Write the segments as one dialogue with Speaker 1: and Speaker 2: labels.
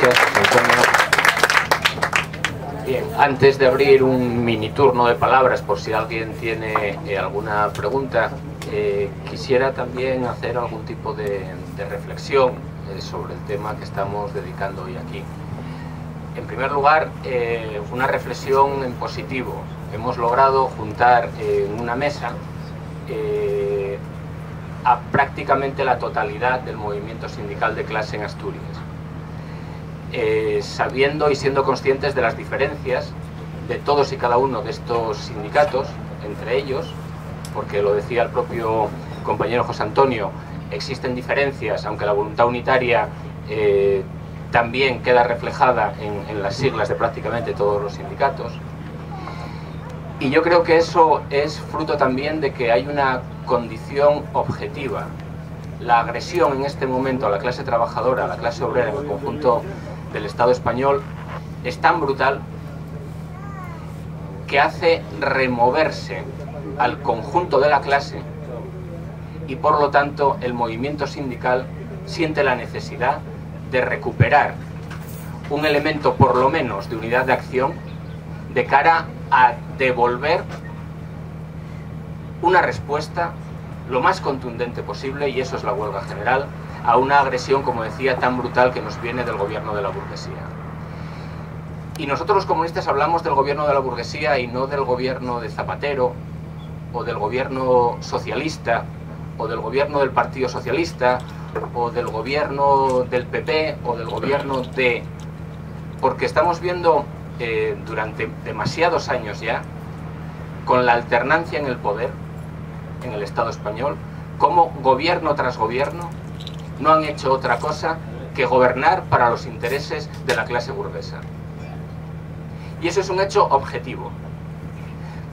Speaker 1: Gracias, Antonio. Bien, antes de abrir un mini turno de palabras, por si alguien tiene alguna pregunta, quisiera también hacer algún tipo de reflexión sobre el tema que estamos dedicando hoy aquí. En primer lugar, una reflexión en positivo. Hemos logrado juntar en una mesa a prácticamente la totalidad del movimiento sindical de clase en Asturias, sabiendo y siendo conscientes de las diferencias de todos y cada uno de estos sindicatos entre ellos, porque lo decía el propio compañero José Antonio, existen diferencias, aunque la voluntad unitaria también queda reflejada en las siglas de prácticamente todos los sindicatos. Y yo creo que eso es fruto también de que hay una condición objetiva. La agresión en este momento a la clase trabajadora, a la clase obrera en el conjunto del Estado español, es tan brutal que hace removerse al conjunto de la clase y por lo tanto el movimiento sindical siente la necesidad de recuperar un elemento por lo menos de unidad de acción de cara a devolver una respuesta lo más contundente posible, y eso es la huelga general, a una agresión, como decía, tan brutal que nos viene del gobierno de la burguesía. Y nosotros los comunistas hablamos del gobierno de la burguesía y no del gobierno de Zapatero, o del gobierno socialista, o del gobierno del Partido Socialista, o del gobierno del PP, o del gobierno de... Porque estamos viendo durante demasiados años ya, con la alternancia en el poder, en el Estado español, cómo gobierno tras gobierno no han hecho otra cosa que gobernar para los intereses de la clase burguesa. Y eso es un hecho objetivo.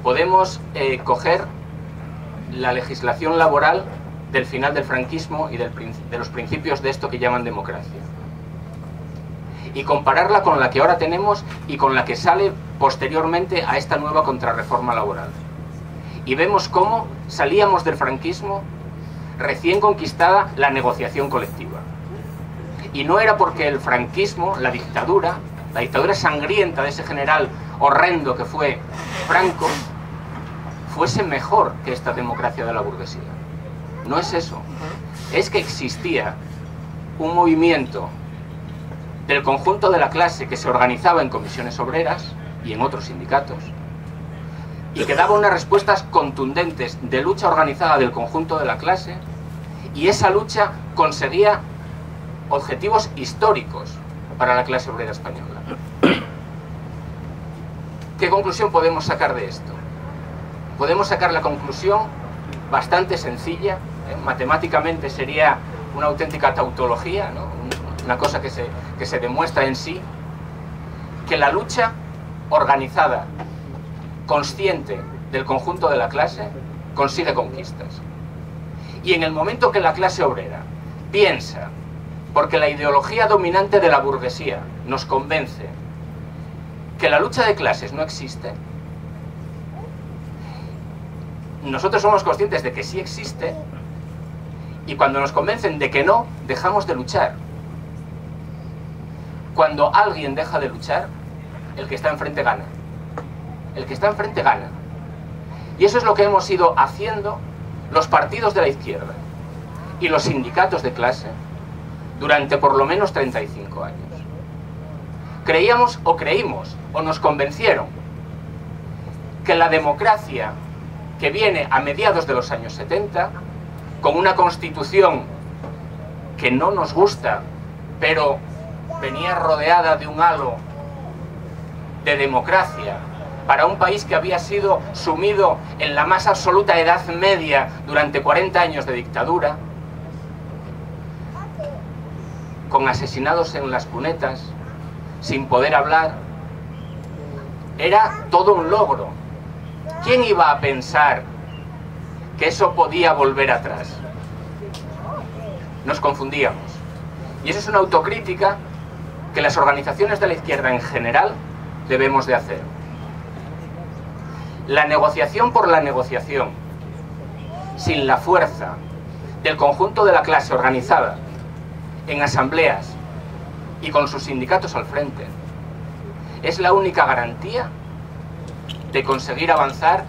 Speaker 1: Podemos coger la legislación laboral del final del franquismo y de los principios de esto que llaman democracia, y compararla con la que ahora tenemos y con la que sale posteriormente a esta nueva contrarreforma laboral. Y vemos cómo salíamos del franquismo recién conquistada la negociación colectiva. Y no era porque el franquismo, la dictadura sangrienta de ese general horrendo que fue Franco, fuese mejor que esta democracia de la burguesía. No es eso. Es que existía un movimiento del conjunto de la clase que se organizaba en comisiones obreras y en otros sindicatos, y que daba unas respuestas contundentes de lucha organizada del conjunto de la clase, y esa lucha conseguía objetivos históricos para la clase obrera española. ¿Qué conclusión podemos sacar de esto? Podemos sacar la conclusión bastante sencilla, matemáticamente sería una auténtica tautología, ¿no? Una cosa que se demuestra en sí, que la lucha organizada, consciente del conjunto de la clase, consigue conquistas. Y en el momento que la clase obrera piensa, porque la ideología dominante de la burguesía nos convence que la lucha de clases no existe, nosotros somos conscientes de que sí existe, y cuando nos convencen de que no, dejamos de luchar. Cuando alguien deja de luchar, el que está enfrente gana. El que está enfrente gana. Y eso es lo que hemos ido haciendo los partidos de la izquierda y los sindicatos de clase durante por lo menos 35 años. Creíamos o creímos o nos convencieron que la democracia que viene a mediados de los años 70, con una constitución que no nos gusta, pero venía rodeada de un halo de democracia para un país que había sido sumido en la más absoluta edad media durante 40 años de dictadura, con asesinados en las cunetas, sin poder hablar. Era todo un logro. ¿Quién iba a pensar que eso podía volver atrás? Nos confundíamos. Y eso es una autocrítica que las organizaciones de la izquierda en general debemos de hacer. La negociación por la negociación, sin la fuerza del conjunto de la clase organizada en asambleas y con sus sindicatos al frente, es la única garantía de conseguir avanzar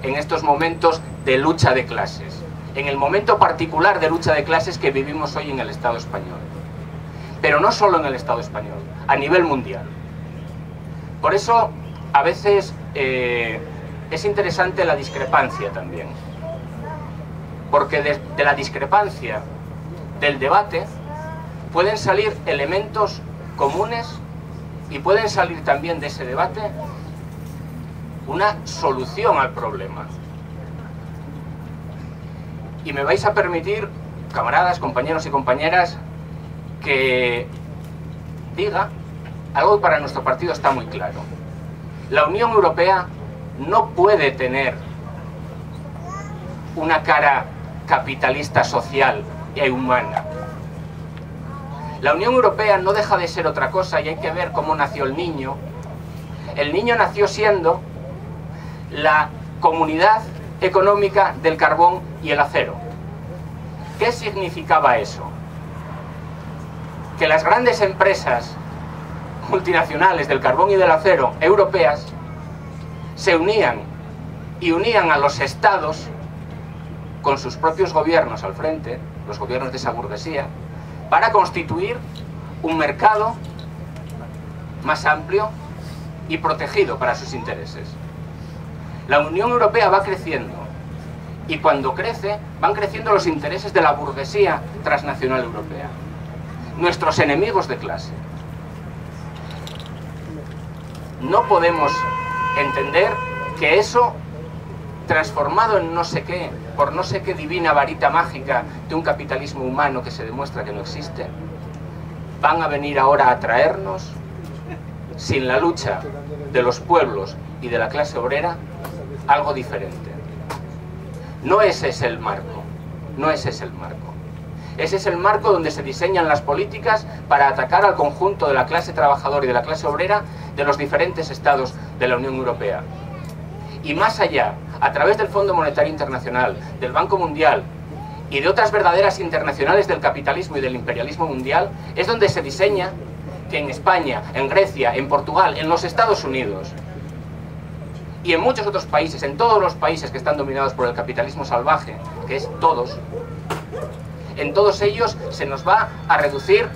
Speaker 1: en estos momentos de lucha de clases, en el momento particular de lucha de clases que vivimos hoy en el Estado español. Pero no solo en el Estado español, a nivel mundial. Por eso, a veces es interesante la discrepancia también. Porque de la discrepancia del debate pueden salir elementos comunes y pueden salir también de ese debate una solución al problema. Y me vais a permitir, camaradas, compañeros y compañeras, que diga algo que para nuestro partido está muy claro. La Unión Europea no puede tener una cara capitalista, social e humana. La Unión Europea no deja de ser otra cosa, y hay que ver cómo nació el niño. El niño nació siendo la comunidad económica del carbón y el acero. ¿Qué significaba eso? Que las grandes empresas multinacionales del carbón y del acero europeas se unían y unían a los estados con sus propios gobiernos al frente, los gobiernos de esa burguesía, para constituir un mercado más amplio y protegido para sus intereses. La Unión Europea va creciendo, y cuando crece, van creciendo los intereses de la burguesía transnacional europea, nuestros enemigos de clase. No podemos entender que eso, transformado en no sé qué, por no sé qué divina varita mágica de un capitalismo humano que se demuestra que no existe, van a venir ahora a traernos, sin la lucha de los pueblos y de la clase obrera, algo diferente. No ese es el marco, no ese es el marco. Ese es el marco donde se diseñan las políticas para atacar al conjunto de la clase trabajadora y de la clase obrera de los diferentes estados de la Unión Europea. Y más allá, a través del Fondo Monetario Internacional, del Banco Mundial y de otras verdaderas internacionales del capitalismo y del imperialismo mundial, es donde se diseña que en España, en Grecia, en Portugal, en los Estados Unidos y en muchos otros países, en todos los países que están dominados por el capitalismo salvaje, que es todos, en todos ellos se nos va a reducir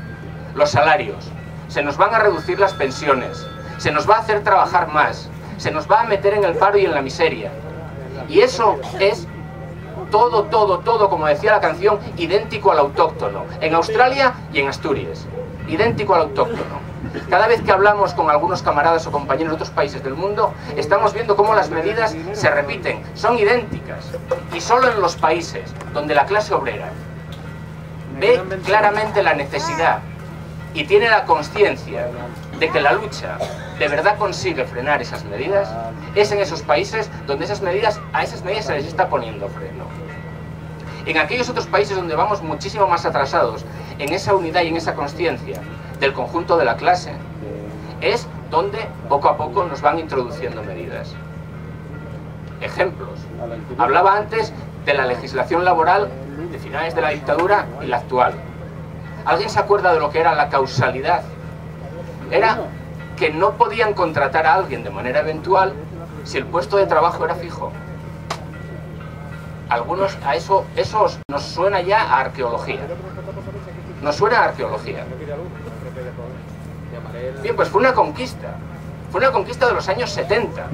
Speaker 1: los salarios, se nos van a reducir las pensiones, se nos va a hacer trabajar más, se nos va a meter en el paro y en la miseria. Y eso es todo, como decía la canción, idéntico al autóctono, en Australia y en Asturias, idéntico al autóctono. Cada vez que hablamos con algunos camaradas o compañeros de otros países del mundo, estamos viendo cómo las medidas se repiten, son idénticas. Y solo en los países donde la clase obrera ve claramente la necesidad y tiene la conciencia de que la lucha de verdad consigue frenar esas medidas, es en esos países donde a esas medidas se les está poniendo freno. En aquellos otros países donde vamos muchísimo más atrasados en esa unidad y en esa conciencia del conjunto de la clase, es donde poco a poco nos van introduciendo medidas. Ejemplos. Hablaba antes de la legislación laboral de finales de la dictadura y la actual. ¿Alguien se acuerda de lo que era la causalidad? Era que no podían contratar a alguien de manera eventual si el puesto de trabajo era fijo. Algunos a eso nos suena ya a arqueología. Nos suena a arqueología. Bien, pues fue una conquista. Fue una conquista de los años 70.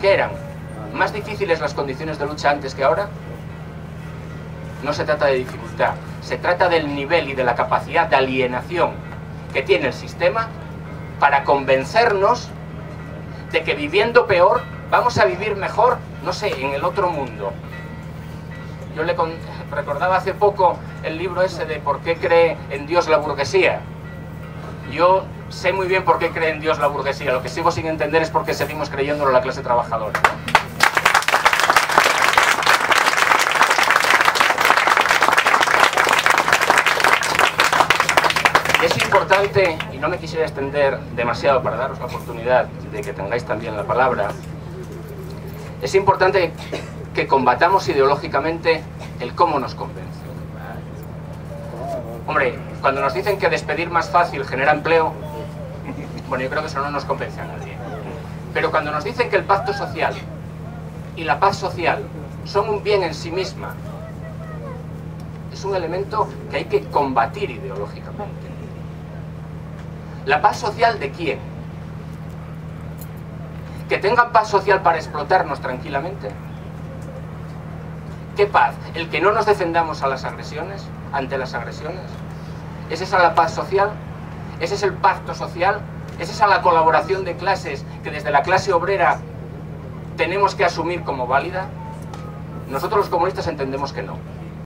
Speaker 1: ¿Qué eran? ¿Más difíciles las condiciones de lucha antes que ahora? No se trata de dificultad, se trata del nivel y de la capacidad de alienación que tiene el sistema para convencernos de que viviendo peor vamos a vivir mejor, no sé, en el otro mundo. Yo le recordaba hace poco el libro ese de ¿por qué cree en Dios la burguesía? Yo sé muy bien por qué cree en Dios la burguesía, lo que sigo sin entender es por qué seguimos creyéndolo la clase trabajadora, ¿no? Es importante, y no me quisiera extender demasiado para daros la oportunidad de que tengáis también la palabra, es importante que combatamos ideológicamente el cómo nos convence. Hombre, Cuando nos dicen que despedir más fácil genera empleo, bueno, yo creo que eso no nos convence a nadie. Pero cuando nos dicen que el pacto social y la paz social son un bien en sí misma, es un elemento que hay que combatir ideológicamente. ¿La paz social de quién? ¿Que tengan paz social para explotarnos tranquilamente? ¿Qué paz? ¿El que no nos defendamos a las agresiones, ante las agresiones? ¿Es esa la paz social? ¿Ese es el pacto social? ¿Es esa la colaboración de clases que desde la clase obrera tenemos que asumir como válida? Nosotros los comunistas entendemos que no.